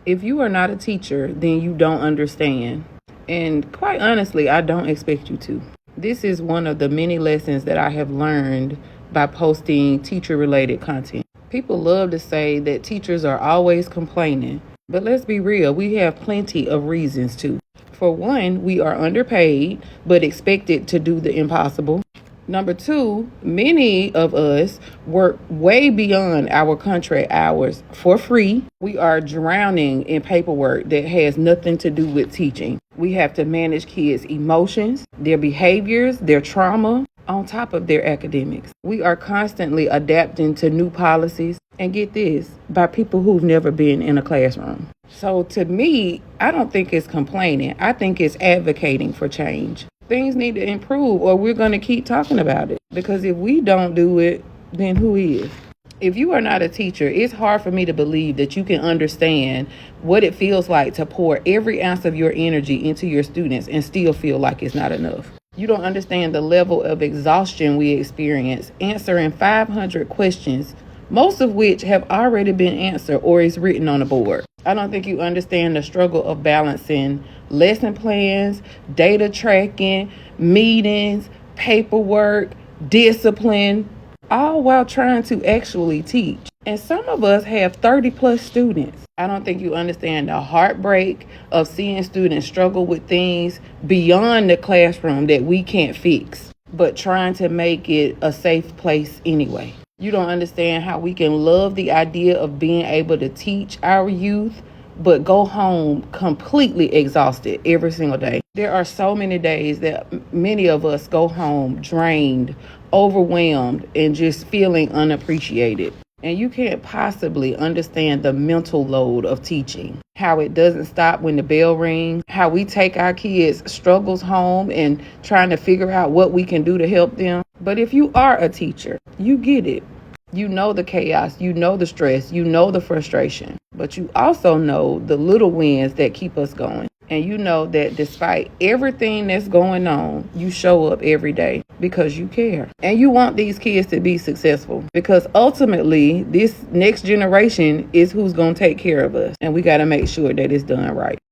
If you are not a teacher, then you don't understand. And quite honestly, I don't expect you to. This is one of the many lessons that I have learned by posting teacher-related content. People love to say that teachers are always complaining, but let's be real, we have plenty of reasons to. For one, we are underpaid, but expected to do the impossible. Number two, many of us work way beyond our contract hours for free. We are drowning in paperwork that has nothing to do with teaching. We have to manage kids' emotions, their behaviors, their trauma, on top of their academics. We are constantly adapting to new policies, and get this, by people who've never been in a classroom. So to me, I don't think it's complaining. I think it's advocating for change. Things need to improve, or we're going to keep talking about it. Because if we don't do it, then who is? If you are not a teacher, it's hard for me to believe that you can understand what it feels like to pour every ounce of your energy into your students and still feel like it's not enough. You don't understand the level of exhaustion we experience answering 500 questions, most of which have already been answered or is written on a board. I don't think you understand the struggle of balancing lesson plans, data tracking, meetings, paperwork, discipline, all while trying to actually teach. And some of us have 30 plus students. I don't think you understand the heartbreak of seeing students struggle with things beyond the classroom that we can't fix, but trying to make it a safe place anyway. You don't understand how we can love the idea of being able to teach our youth, but go home completely exhausted every single day. There are so many days that many of us go home drained, overwhelmed, and just feeling unappreciated. And you can't possibly understand the mental load of teaching, how it doesn't stop when the bell rings, how we take our kids' struggles home and trying to figure out what we can do to help them. But if you are a teacher, you get it. You know the chaos, you know the stress, you know the frustration, but you also know the little wins that keep us going. And you know that despite everything that's going on, you show up every day because you care. And you want these kids to be successful because ultimately this next generation is who's going to take care of us. And we got to make sure that it's done right.